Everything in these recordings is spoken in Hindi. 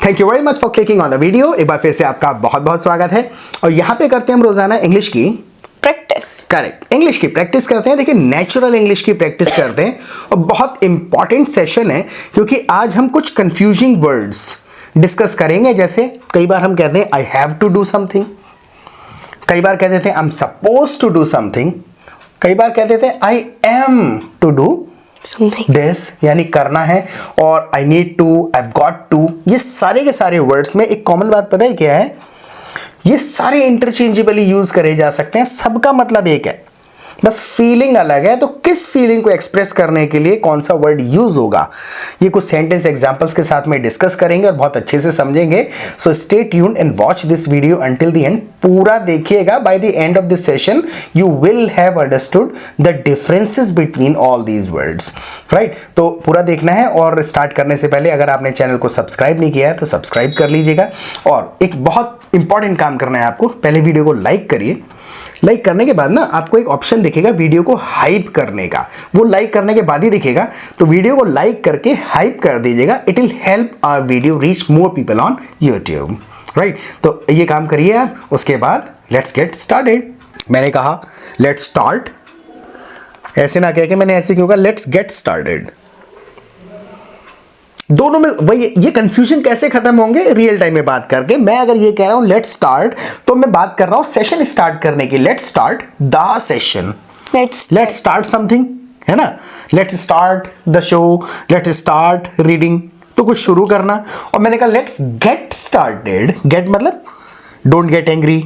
Thank you very much for clicking on the video. एक बार फिर से आपका बहुत बहुत स्वागत है और यहाँ पे करते हैं हम रोजाना इंग्लिश की प्रैक्टिस। करेक्ट, इंग्लिश की प्रैक्टिस करते हैं। देखिए, नेचुरल इंग्लिश की प्रैक्टिस करते हैं और बहुत इंपॉर्टेंट सेशन है क्योंकि आज हम कुछ कंफ्यूजिंग वर्ड्स डिस्कस करेंगे। जैसे कई बार हम कहते हैं I have to do something, कई बार कह देते हैं I am suppose to do something, कई बार कह देते हैं I am to do this यानी करना है, और I need to, I have got to. ये सारे के सारे वर्ड्स में एक कॉमन बात पता है क्या है? ये सारे इंटरचेंजेबली यूज करे जा सकते हैं, सबका मतलब एक है, बस फीलिंग अलग है। तो किस फीलिंग को एक्सप्रेस करने के लिए कौन सा वर्ड यूज होगा, ये कुछ सेंटेंस एग्जांपल्स के साथ में डिस्कस करेंगे और बहुत अच्छे से समझेंगे। So stay tuned and watch this video until the end. पूरा देखिएगा। By the end of this session you will have understood the differences between all these words, right? तो पूरा देखना है। और स्टार्ट करने से पहले अगर आपने चैनल को सब्सक्राइब नहीं किया है तो सब्सक्राइब कर लीजिएगा। और एक बहुत इंपॉर्टेंट काम करना है आपको, पहले वीडियो को लाइक करिए। लाइक करने के बाद ना आपको एक ऑप्शन दिखेगा वीडियो को हाइप करने का, वो लाइक करने के बाद ही दिखेगा। तो वीडियो को लाइक करके हाइप कर दीजिएगा। It will help our video reach more people on YouTube, right? तो ये काम करिए आप। उसके बाद लेट्स गेट स्टार्टेड। मैंने कहा लेट्स स्टार्ट, ऐसे ना कह के मैंने ऐसे क्यों कहा, लेट्स गेट स्टार्टेड। दोनों में वही, ये कंफ्यूजन कैसे खत्म होंगे? रियल टाइम में बात करके। मैं अगर ये कह रहा हूं लेट्स स्टार्ट, तो मैं बात कर रहा हूं सेशन स्टार्ट करने की। Let's start the session, let's start something, है ना? Let's start the show, let's start reading, तो कुछ शुरू करना। और मैंने कहा लेट्स गेट स्टार्टेड। गेट मतलब don't get angry,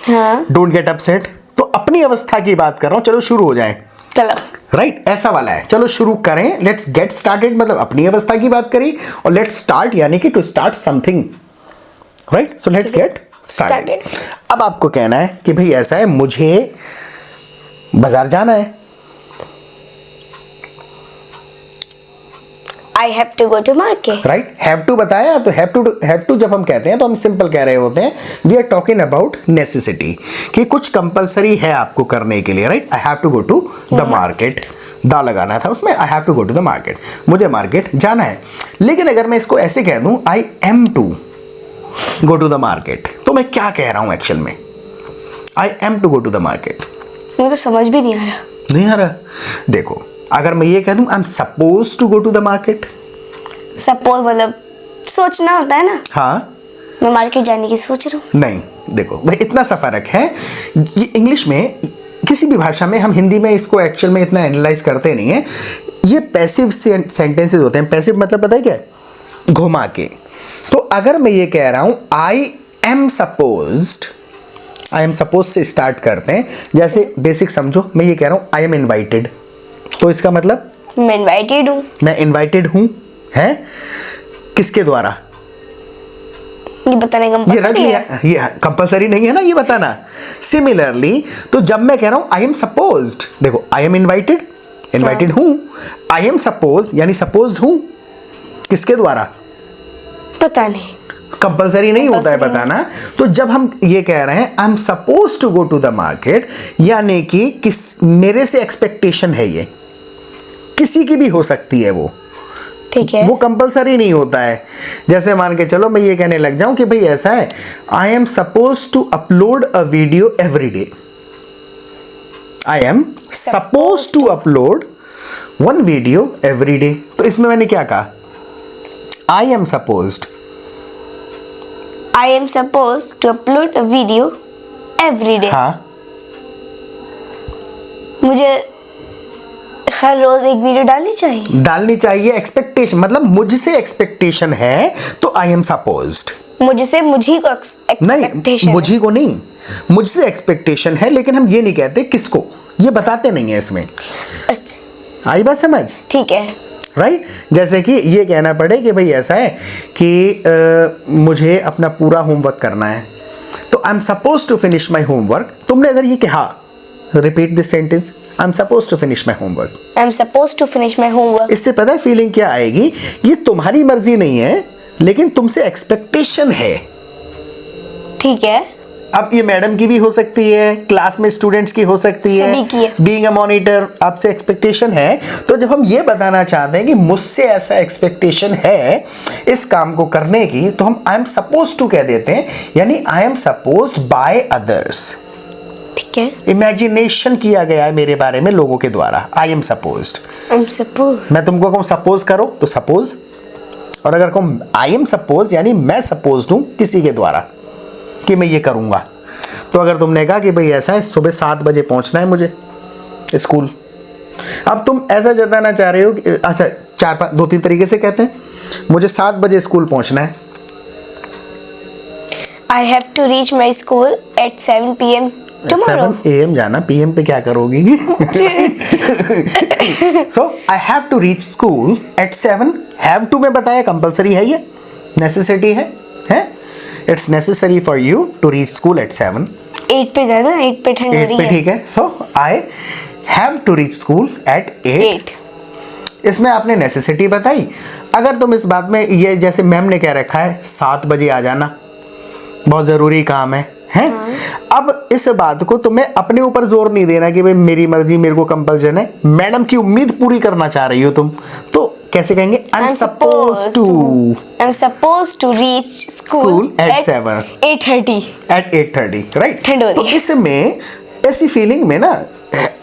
don't get upset. तो अपनी अवस्था की बात कर रहा हूं, चलो शुरू हो जाए, चलो, राइट? ऐसा वाला है, चलो शुरू करें। लेट्स गेट स्टार्टेड मतलब अपनी अवस्था की बात करी, और लेट्स स्टार्ट यानी कि to start something, right? So let's get started. अब आपको कहना है कि भाई ऐसा है, मुझे बाजार जाना है। I have to go to market. Right? Have to बताया, तो हैव टू जब हम कहते हैं तो हम सिंपल कह रहे होते हैं, we are talking about necessity, कि कुछ कंपलसरी है आपको करने के लिए, right? I have to go to the market, दा लगाना था उसमें, I have to go to the market, मुझे मार्केट जाना है। लेकिन अगर मैं इसको ऐसे कह दूं I am to go to the market, तो मैं क्या कह रहा हूं एक्चुअल में? I am to go to the market. मुझे तो समझ भी नहीं आ रहा। नहीं आ रहा? देखो, अगर मैं ये कह दूं I am suppose to go to the market, suppose मतलब सोचना होता है ना। हाँ, मैं मार्केट जाने की सोच रहा हूँ। नहीं, देखो भाई इतना सा फर्क है। ये इंग्लिश में, किसी भी भाषा में, हम हिंदी में इसको एक्चुअल में इतना एनालाइज करते नहीं है। ये पैसिव सेंटेंसेस होते हैं। पैसिव मतलब पता है क्या? घुमा के। तो अगर मैं ये कह रहा हूं आई am supposed, I am suppose से स्टार्ट करते हैं। जैसे बेसिक समझो, मैं ये कह रहा हूं आई एम इन्वाइटेड, तो इसका मतलब मैं इन्वाइटेड हूँ। मैं इन्वाइटेड हूं, है? किसके द्वारा? ये बताने का ये रट लिया, ये कंपलसरी नहीं है ना ये बताना। सिमिलरली, तो जब मैं कह रहा हूं आई एम सपोज्ड, देखो आई एम इन्वाइटेड, इन्वाइटेड हूं, आई एम सपोज यानी सपोज्ड हूं, किसके द्वारा? पता नहीं, कंपलसरी नहीं होता है बताना। तो जब हम ये कह रहे हैं I am suppose to go to the market, यानी कि मेरे से एक्सपेक्टेशन है, ये किसी की भी हो सकती है, वो ठीक है, वो कंपलसरी नहीं होता है। जैसे मान के चलो मैं ये कहने लग जाऊं कि भाई ऐसा है, I am suppose to upload a video every day, I am suppose to upload one video every day. तो इसमें मैंने क्या कहा? I am supposed, I am suppose to upload a video every day. हाँ, मुझे हर रोज एक वीडियो डालनी चाहिए। एक्सपेक्टेशन मतलब मुझसे एक्सपेक्टेशन है, तो आई एम सपोज्ड। मुझे को नहीं, मुझी को नहीं, मुझसे एक्सपेक्टेशन है, लेकिन हम ये नहीं कहते किसको, ये बताते नहीं है इसमें। अच्छा, आई बात समझ? ठीक है, राइट? जैसे कि ये कहना पड़े कि भाई ऐसा है कि मुझे अपना पूरा होमवर्क करना है, तो I am suppose to finish my homework. तुमने अगर ये कहा, repeat this sentence, I am suppose to finish my homework, I am suppose to finish my homework. इससे पता है फीलिंग क्या आएगी? ये तुम्हारी मर्जी नहीं है, लेकिन तुमसे एक्सपेक्टेशन है। ठीक है, अब ये मैडम की भी हो सकती है, क्लास में स्टूडेंट्स की हो सकती है, सभी की है। बीइंग अ मॉनिटर आपसे एक्सपेक्टेशन है। तो जब हम ये बताना चाहते हैं कि मुझसे ऐसा एक्सपेक्टेशन है इस काम को करने की, तो हम आई एम सपोज टू कह देते हैं, यानी आई एम सपोज्ड बाय अदर्स। ठीक है। इमेजिनेशन किया गया है मेरे बारे में लोगों के द्वारा। आई am supposed. I am suppose. मैं तुमको कहूँ सपोज करो तो सपोज, और अगर कहूँ आई एम सपोज यानी मैं सपोज्ड हूँ किसी के द्वारा कि मैं ये करूँगा। तो अगर तुमने कहा कि भाई ऐसा है, सुबह 7 बजे पहुँचना है मुझे स्कूल, अब तुम ऐसा जताना चाह रहे हो कि अच्छा 2-3 तरीके से कहते हैं, मुझे 7 बजे स्कूल पहुँचना है। I have to reach my school at 7 PM tomorrow. 7 AM जाना, PM पे क्या करोगी? So I have to reach school at 7. Have to में बताया कंपलसरी है, ये नेसेसिटी है? It's necessary for you to reach school at 7. 8 पे जाना, 8 पे ठंड हो 8 रही पे है। ठीक है। So I have to reach school at 8. इसमें आपने नेसेसिटी बताई। अगर तुम इस बात में ये जैसे मैम ने कह रखा है 7 बजे आ जाना, बहुत ज़रूरी काम है। अब इस बात को तुम्हें अपने ऊपर जोर नहीं देना कि भाई मेरी मर्जी, मेरे को कंपल्शन है। मैडम की उम्मीद पूरी करना चाह रही हो तुम, तो कैसे कहेंगे? I'm supposed to reach school at 7. 8:30. At 8:30, right? ठंड हो रही तो है। इसमें ऐसी फीलिंग में ना,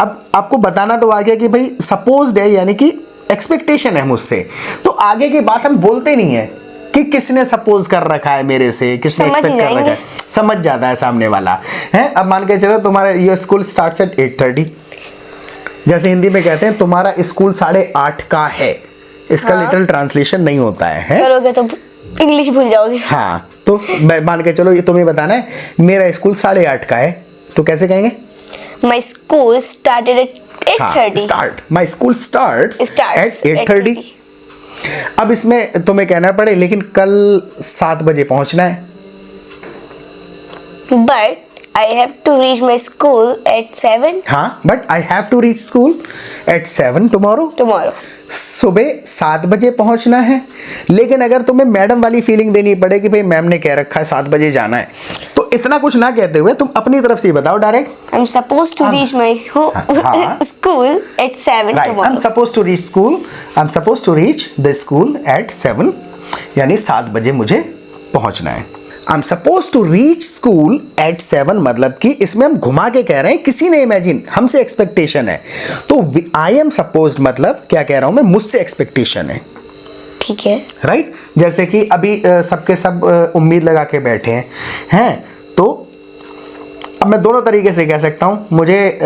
अब आपको बताना तो आ गया कि भाई सपोज्ड है यानी कि एक्सपेक्टेशन है मुझसे, तो आगे की बात हम बोलते नहीं है कि किसने सपोज कर रखा है मेरे से, किसने समझ एक्सपेक्ट कर रखा है, समझ जाता है सामने वाला है। अब मान के चलो तुम्हारा योर स्कूल स्टार्ट्स एट 8:30, जैसे हिंदी में कहते हैं तुम्हारा स्कूल 8:30 का है, इसका लिटरल ट्रांसलेशन नहीं होता है? करोगे तो इंग्लिश भूल जाओगे। हाँ, तो मान के चलो ये तुम्हें बताना है मेरा स्कूल 8:30 का है, तो कैसे कहेंगे? My school started at 8:30. My school starts at 8:30। अब इसमें तुम्हें कहना पड़े लेकिन कल 7 बजे पहुंचना है। But I have to reach my school at 7 हाँ, but I have to reach school at 7 tomorrow। tomorrow. सुबह 7 बजे पहुंचना है, लेकिन अगर तुम्हें मैडम वाली फीलिंग देनी पड़े कि भाई मैम ने कह रखा है 7 बजे जाना है, तो इतना कुछ ना कहते हुए तुम अपनी तरफ से बताओ direct. I'm supposed to reach my school at 7 Right. tomorrow. I'm supposed to reach school. I'm supposed to reach the school at 7. यानी 7 बजे मुझे पहुंचना है। I'm supposed to reach school at 7 मतलब कि इसमें हम घुमा के कह रहे हैं, किसी ने इमेजिन हमसे एक्सपेक्टेशन है, तो I am supposed मतलब क्या कह रहा हूं मैं, मुझसे एक्सपेक्टेशन है। ठीक है। राइट जैसे कि अभी सबके सब उम्मीद लगा के बैठे हैं, तो अब मैं दोनों तरीके से कह सकता हूँ, मुझे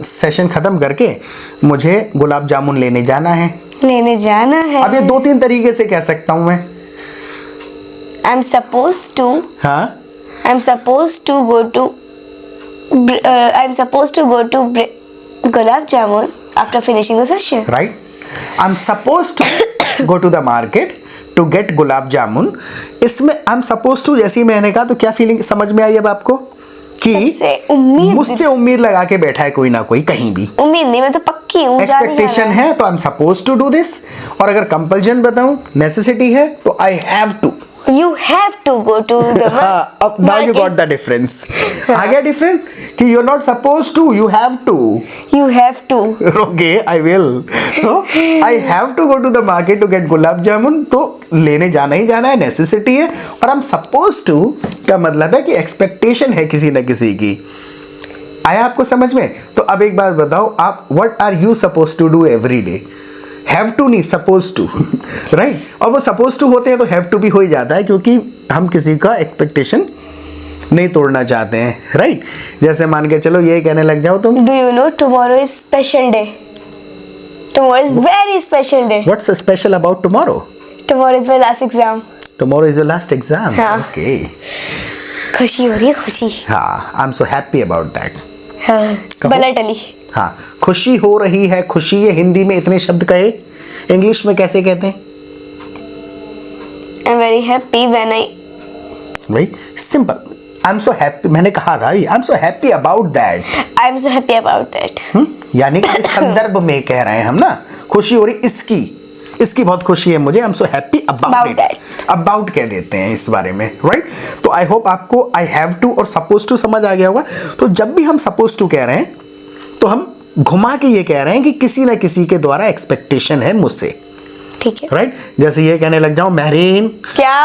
सेशन ख़त्म करके मुझे गुलाब जामुन लेने जाना है। अब ये 2-3 तरीके से कह सकता हूँ मैं। I'm supposed to हाँ, I'm supposed to go to Gulab Jamun after finishing the session. Right. I'm supposed to go to the market to get gulab jamun. इसमें I'm supposed to जैसे ही मैंने कहा, तो क्या फीलिंग समझ में आई अब आपको कि मुझसे उम्मीद लगा के बैठा है कोई ना कोई, कहीं भी उम्मीद नहीं, मैं तो पक्की हूँ, एक्सपेक्टेशन है, तो I am suppose to do this. और अगर कंपल्जन बताऊं, नेसेसिटी है, तो I have to. You have to go to the हाँ, अब now you got the difference. आ गया डिफरेंस कि you are not suppose to, you have to. You have to. Okay, I will. So I have to go to the market to get gulab jamun, तो लेने जाना ही जाना है, नेसेसिटी है। और आई एम सपोज टू का मतलब है कि एक्सपेक्टेशन है किसी न किसी की। आया आपको समझ में? तो अब एक बात बताओ, आप what are you suppose to do every day? Have to नहीं, सपोज टू, राइट। और वो सपोज टू होते हैं तो हैव टू भी हो ही जाता है, क्योंकि हम किसी का एक्सपेक्टेशन नहीं तोड़ना चाहते हैं, राइट। जैसे मान के चलो ये कहने लग जाओ तुम, Do you know tomorrow is special day? Tomorrow is very special day. What's so special about tomorrow? Tomorrow is my last exam. Tomorrow is your last exam. हाँ. Okay. खुशी हो रही है, खुशी। हाँ, I'm so happy about that. हाँ, कहो। बलटली। हाँ, खुशी हो रही है, खुशी है। हिंदी में इतने शब्द कहे, इंग्लिश में कैसे कहते हैं? I'm very happy when I भाई simple, I am so happy. मैंने कहा था I am so happy about that. I'm so happy about that. यानी कि इस संदर्भ में कह रहे हैं हम ना, खुशी हो रही इसकी बहुत खुशी है मुझे। I am so happy about About it. About कह देते हैं इस बारे में, राइट। तो आई होप आपको आई हैव टू और सपोज टू समझ आ गया होगा। तो जब भी हम सपोज टू कह रहे हैं तो हम घुमा के ये कह रहे हैं कि किसी ना किसी के द्वारा एक्सपेक्टेशन है मुझसे, ठीक है, राइट। जैसे ये कहने लग जाऊं, महरीन क्या,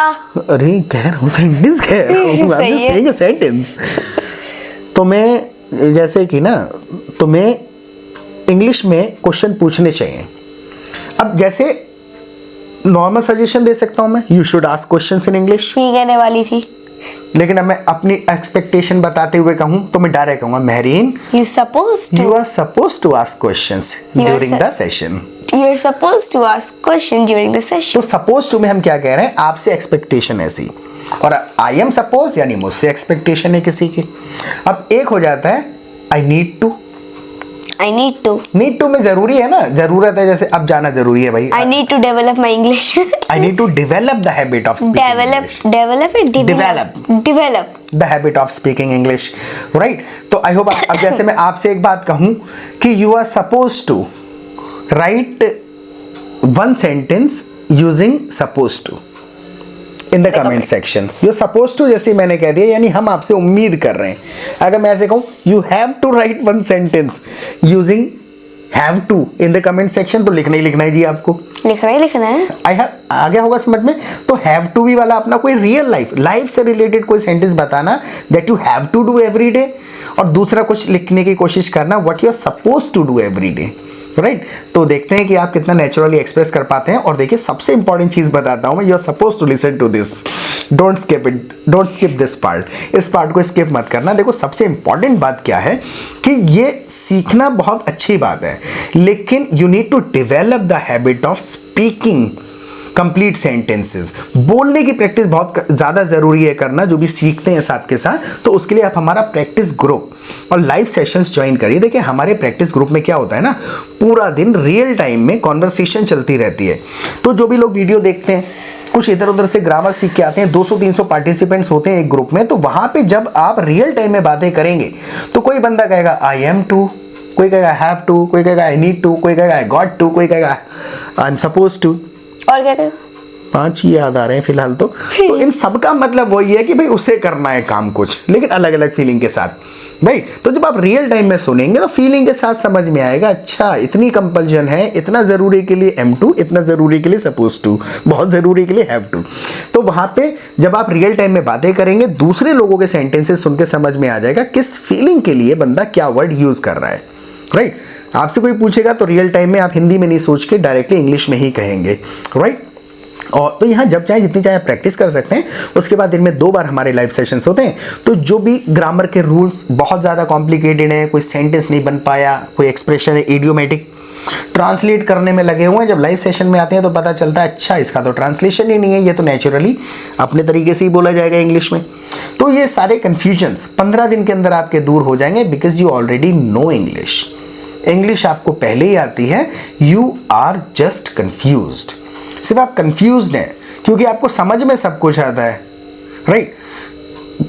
अरे कह रहा हूँ सेंटेंस कह रहा हूँ, I'm just saying a sentence। तो मैं जैसे कि ना तुम्हें इंग्लिश में क्वेश्चन पूछने चाहिए। अब जैसे नॉर्मल सजेशन दे सकता हूँ मैं, you should ask questions in English, ये कहने वाली थी। लेकिन अब मैं अपनी एक्सपेक्टेशन बताते हुए कहूँ तो मैं डायरेक्ट कहूँगा, Mehreen you are suppose to ask questions during the session. You're supposed to ask question during the session. तो सपोज टू में हम क्या कह रहे हैं, आपसे एक्सपेक्टेशन ऐसी, और आई एम सपोज यानी मुझसे एक्सपेक्टेशन है किसी की। अब एक हो जाता है I need to. I need to. Need to में जरूरी है ना, जरूरत है, जैसे अब जाना जरूरी है भाई। I need to develop my English. I need to develop the habit of speaking English. Develop. The habit of speaking English, right? तो आई होप अब जैसे मैं आपसे एक बात कहूँ कि you are supposed to write one sentence using supposed to in the comment section. You supposed to जैसे मैंने कह दिया, यानी हम आपसे उम्मीद कर रहे हैं। अगर मैं ऐसे कहूँ you have to write one sentence using have to in the comment section, तो लिखना ही लिखना है जी आपको, लिखना है। आई हैव आ गया होगा समझ में। तो हैव टू भी वाला अपना कोई रियल लाइफ से रिलेटेड कोई सेंटेंस बताना that you have to do every day, और दूसरा कुछ लिखने की कोशिश करना what you are suppose to do every day, right. तो देखते हैं कि आप कितना नेचुरली एक्सप्रेस कर पाते हैं। और देखिए सबसे इंपॉर्टेंट चीज बताता हूं मैं, you are suppose to listen to this, don't skip this part. इस पार्ट को स्किप मत करना। देखो सबसे इंपॉर्टेंट बात क्या है कि ये सीखना बहुत अच्छी बात है, लेकिन you need to develop the habit of speaking complete sentences. बोलने की प्रैक्टिस बहुत ज़्यादा ज़रूरी है करना, जो भी सीखते हैं साथ के साथ। तो उसके लिए आप हमारा प्रैक्टिस ग्रुप और लाइव सेशंस ज्वाइन करिए। देखिए हमारे प्रैक्टिस ग्रुप में क्या होता है ना, पूरा दिन रियल टाइम में कॉन्वर्सेशन चलती रहती है। तो जो भी लोग वीडियो देखते हैं, कुछ इधर उधर से ग्रामर सीख के आते हैं, 200-300 पार्टिसिपेंट्स होते हैं एक ग्रुप में। तो वहाँ पर जब आप रियल टाइम में बातें करेंगे तो कोई बंदा कहेगा आई एम टू, कोई कहेगा हैव टू, कोई कहेगा आई नीड टू, कोई कहेगा आई गॉट टू, कोई कहेगा आई एम सपोज टू, और क्या करें, 5 ही याद आ रहे हैं फिलहाल। तो इन सब का मतलब वही है कि भाई उसे करना है काम कुछ, लेकिन अलग अलग फीलिंग के साथ, राइट। तो जब आप रियल टाइम में सुनेंगे तो फीलिंग के साथ समझ में आएगा, अच्छा इतनी कंपल्जन है, इतना ज़रूरी के लिए एम टू, इतना ज़रूरी के लिए सपोज टू, बहुत ज़रूरी के लिए हैव टू। तो वहाँ पे जब आप रियल टाइम में बातें करेंगे, दूसरे लोगों के सेंटेंसेस सुन के समझ में आ जाएगा किस फीलिंग के लिए बंदा क्या वर्ड यूज़ कर रहा है, राइट। आपसे कोई पूछेगा तो रियल टाइम में आप हिंदी में नहीं सोच के डायरेक्टली इंग्लिश में ही कहेंगे, राइट। और तो यहाँ जब चाहे जितनी चाहे प्रैक्टिस कर सकते हैं। उसके बाद दिन में 2 बार हमारे लाइव सेशंस होते हैं। तो जो भी ग्रामर के रूल्स बहुत ज़्यादा कॉम्प्लिकेटेड हैं, कोई सेंटेंस नहीं बन पाया, कोई एक्सप्रेशन है इडियोमेटिक, ट्रांसलेट करने में लगे हुए हैं, जब लाइव सेशन में आते हैं तो पता चलता है अच्छा इसका तो ट्रांसलेशन ही नहीं है, ये तो नेचुरली अपने तरीके से ही बोला जाएगा इंग्लिश में। तो ये सारे कन्फ्यूजन्स 15 दिन के अंदर आपके दूर हो जाएंगे, because you already know English. English आपको पहले ही आती है, यू आर जस्ट कन्फ्यूज्ड। सिर्फ आप कंफ्यूज्ड हैं क्योंकि आपको समझ में सब कुछ आता है, राइट।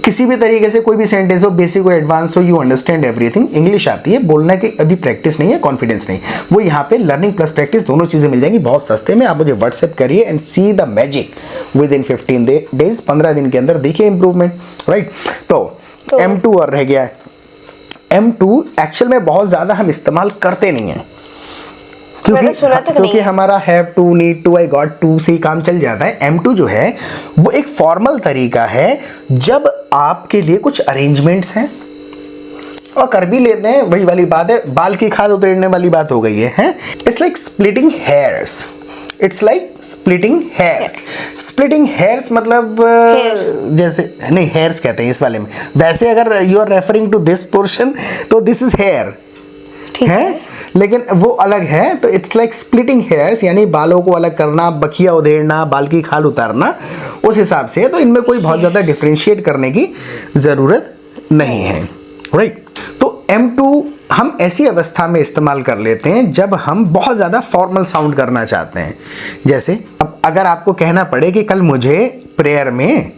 किसी भी तरीके से कोई भी सेंटेंस हो, बेसिक हो एडवांस हो, यू अंडरस्टैंड एवरीथिंग। इंग्लिश आती है, बोलना की अभी प्रैक्टिस नहीं है, कॉन्फिडेंस नहीं। वो यहाँ पे लर्निंग प्लस प्रैक्टिस दोनों चीज़ें मिल जाएंगी बहुत सस्ते में। आप मुझे व्हाट्सएप करिए and see the magic with in 15 days, 15 दिन के अंदर देखिए इंप्रूवमेंट, राइट। तो M2 और रह गया है। M2 एक्चुअल में बहुत ज़्यादा हम इस्तेमाल करते नहीं हैं, क्योंकि हमारा have to, need to, I got to से ही काम चल जाता है। M2 जो है वो एक फॉर्मल तरीका है जब आपके लिए कुछ अरेंजमेंट्स हैं और कर भी लेते हैं, वही वाली बात है, बाल की खाल उतरने वाली बात हो गई है। It's like splitting hairs, it's like splitting hairs. Splitting hairs मतलब जैसे नहीं, हेयर्स कहते हैं इस वाले में। वैसे अगर you are referring to this portion तो दिस इज हेयर है, लेकिन वो अलग है। तो इट्स लाइक स्प्लिटिंग हेयर्स, यानी बालों को अलग करना, बखिया उधेड़ना, बाल की खाल उतारना, उस हिसाब से। तो इनमें कोई बहुत ज़्यादा डिफ्रेंशिएट करने की ज़रूरत नहीं है, राइट। तो M2 हम ऐसी अवस्था में इस्तेमाल कर लेते हैं जब हम बहुत ज़्यादा फॉर्मल साउंड करना चाहते हैं। जैसे अब अगर आपको कहना पड़े कि कल मुझे प्रेयर में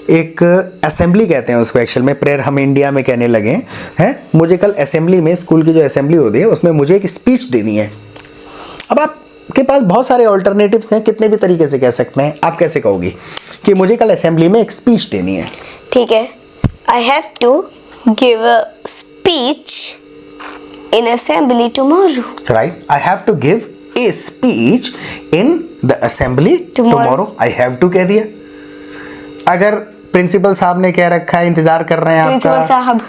एक असेंबली कहते हैं उसको, एक्चुअल में प्रेयर हम इंडिया में कहने लगे हैं, मुझे कल असेंबली में, स्कूल की जो असेंबली होती है उसमें मुझे एक स्पीच देनी है। अब आप आपके पास बहुत सारे ऑल्टरनेटिव्स हैं, कितने भी तरीके से कह सकते हैं। आप कैसे कहोगी कि मुझे कल असेंबली में एक स्पीच देनी है? ठीक है, I have to give a speech in assembly tomorrow. Right, I have to give a speech in the assembly tomorrow. I have to कह दिया। अगर प्रिंसिपल साहब ने कह रखा है, इंतजार कर रहे हैं आपका, प्रिंसिपल साहब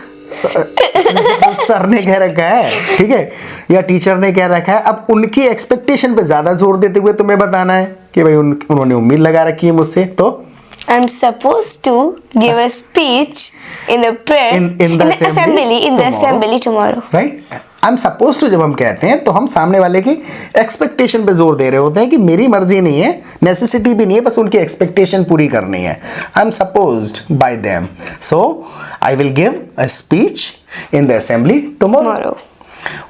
सर ने कह रखा है, ठीक है, या टीचर ने कह रखा है, अब उनकी एक्सपेक्टेशन पे ज्यादा जोर देते हुए तुम्हें बताना है कि भाई उन्होंने उम्मीद लगा रखी है मुझसे, तो I'm supposed to give a speech in a prayer in the assembly tomorrow. Right? I'm supposed to जब हम कहते हैं तो हम सामने वाले की एक्सपेक्टेशन पे जोर दे रहे होते हैं कि मेरी मर्जी नहीं है, नेसेसिटी भी नहीं है, बस उनकी एक्सपेक्टेशन पूरी करनी है। I'm supposed by them, so I will give a speech in the assembly tomorrow.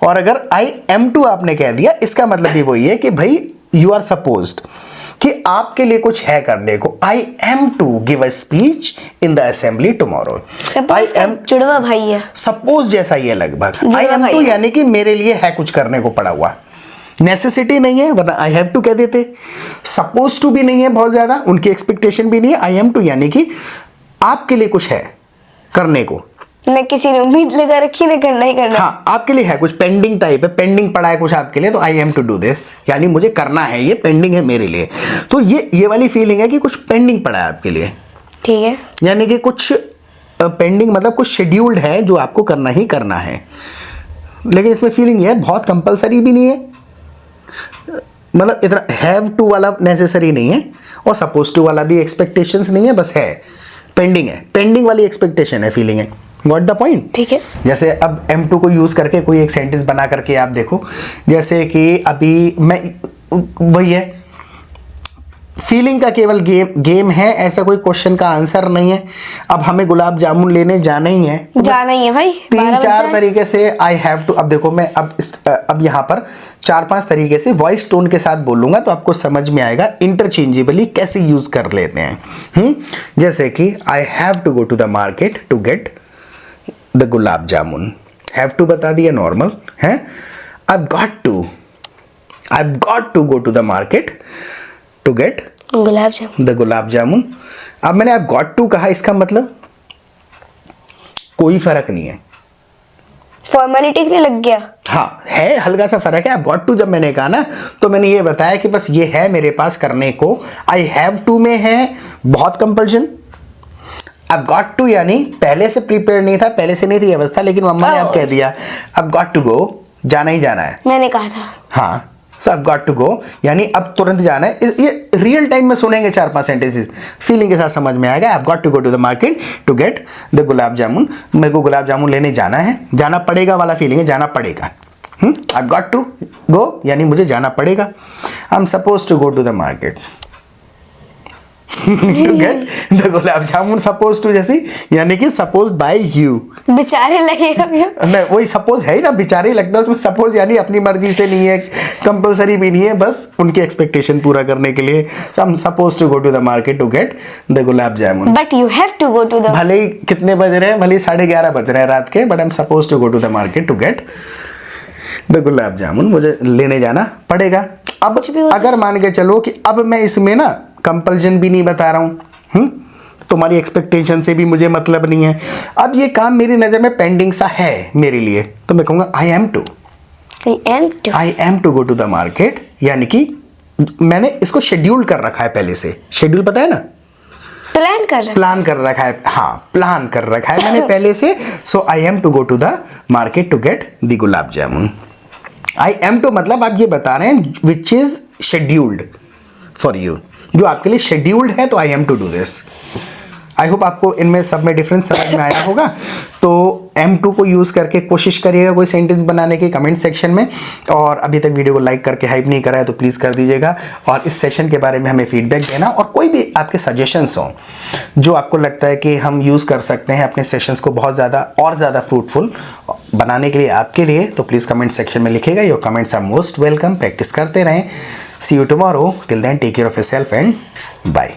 और अगर I am to आपने कह दिया, इसका मतलब भी वही है कि भाई you are supposed, कि आपके लिए कुछ है करने को। I am to give a speech in the assembly tomorrow. Suppose जुड़वा भाई है, सपोज जैसा ही है लगभग। I am to यानी कि मेरे लिए है कुछ करने को पड़ा हुआ, नेसेसिटी नहीं है, वरना आई हैव टू कह देते। सपोज टू भी नहीं है बहुत ज्यादा, उनकी एक्सपेक्टेशन भी नहीं है। आई एम टू यानी कि आपके लिए कुछ है करने को, न किसी ने उम्मीद लगा रखी, न करना ही करना। हाँ, आपके लिए है कुछ, पेंडिंग टाइप है, पेंडिंग पड़ा है कुछ आपके लिए, तो I am to do this यानी मुझे करना है, ये पेंडिंग है मेरे लिए। तो ये वाली फीलिंग है कि कुछ पेंडिंग पड़ा है आपके लिए, ठीक है, यानी कि कुछ पेंडिंग मतलब कुछ शेड्यूल्ड है जो आपको करना ही करना है। लेकिन इसमें फीलिंग ये है, बहुत कंपलसरी भी नहीं है, मतलब इतना हैव टू वाला नेसेसरी नहीं है और सपोज टू वाला भी एक्सपेक्टेशंस नहीं है, बस है पेंडिंग है, पेंडिंग वाली एक्सपेक्टेशन है, फीलिंग है। Got the point? ठीक है। जैसे अब M2 को यूज करके कोई एक सेंटेंस बना करके आप देखो, जैसे कि अभी मैं, वही है, फीलिंग का केवल गेम है, ऐसा कोई क्वेश्चन का आंसर नहीं है। अब हमें गुलाब जामुन लेने जाना ही है, तो जाना ही है भाई, 3-4 तरीके से आई हैव टू। अब देखो मैं अब यहाँ पर 4-5 तरीके से वॉइस टोन के साथ बोलूंगा तो आपको समझ में आएगा इंटरचेंजेबली कैसे यूज कर लेते हैं। जैसे कि I have to go to the market to get the gulab jamun. Have to बता दिया, नॉर्मल है। I've got to go to the market to get the gulab जामुन। अब मैंने I've got to कहा, इसका मतलब कोई फर्क नहीं है, फॉर्मेलिटी के लिए लग गया। हाँ, है हल्का सा फर्क है। I've got to जब मैंने कहा ना, तो मैंने ये बताया कि बस ये है मेरे पास करने को। I have to में है बहुत कंपल्शन। I've got to यानी पहले से प्रिपेयर नहीं था, पहले से नहीं थी अवस्था, लेकिन मम्मा ने अब कह दिया I've got to go, जाना ही जाना है। मैंने कहा था। हाँ, so I've got to go यानी अब तुरंत जाना है। ये रियल टाइम में सुनेंगे 4-5 सेंटेंसेस, फीलिंग के साथ समझ में आएगा। I've got to go to the market to get the gulab जामुन, मेरे को गुलाब जामुन लेने जाना है, जाना पड़ेगा वाला फीलिंग है, जाना पड़ेगा। I've got to go यानी मुझे जाना पड़ेगा। I'm supposed to go to the market to get the gulab jamun. Suppose to जैसी यानी कि सपोज बाय यू, बेचारे लगे नहीं, वही सपोज है ही ना, बेचारे ही लगता है उसमें। सपोज यानी अपनी मर्जी से नहीं है, कंपलसरी भी नहीं है, बस उनकी एक्सपेक्टेशन पूरा करने के लिए। So I'm supposed to go to the market to get the gulab jamun. But you have to go to the, भले ही कितने बज रहे हैं, भले ही 11:30 बज रहे हैं रात के, but I'm supposed to go to the market to get the gulab जामुन, मुझे लेने जाना पड़ेगा। अब अगर मान के चलो कि अब मैं इसमें ना कंपल्जन भी नहीं बता रहा हूँ, तुम्हारी एक्सपेक्टेशन से भी मुझे मतलब नहीं है, अब ये काम मेरी नज़र में पेंडिंग सा है मेरे लिए, तो मैं कहूँगा I am to go to the market, यानी कि मैंने इसको शेड्यूल कर रखा है पहले से। शेड्यूल पता है ना, प्लान कर रखा है। हाँ, प्लान कर रखा है मैंने पहले से। So I am to go to the market to get the gulab jamun. I am to मतलब आप ये बता रहे हैं which is scheduled for you, जो आपके लिए शेड्यूल्ड है, तो I am to do this. I hope आपको इनमें सब में डिफरेंस समझ में आया होगा। तो M2 को यूज़ करके कोशिश करिएगा कोई सेंटेंस बनाने की कमेंट सेक्शन में, और अभी तक वीडियो को लाइक करके हाइप नहीं करा है तो प्लीज़ कर दीजिएगा, और इस सेशन के बारे में हमें फीडबैक देना, और कोई भी आपके सजेशंस हों जो आपको लगता है कि हम यूज़ कर सकते हैं अपने सेशंस को बहुत ज़्यादा और ज़्यादा फ्रूटफुल बनाने के लिए आपके लिए, तो प्लीज़ कमेंट सेक्शन में लिखिएगा। Your comments are most welcome. Practice करते रहें। See you tomorrow. Till then take care of yourself and bye.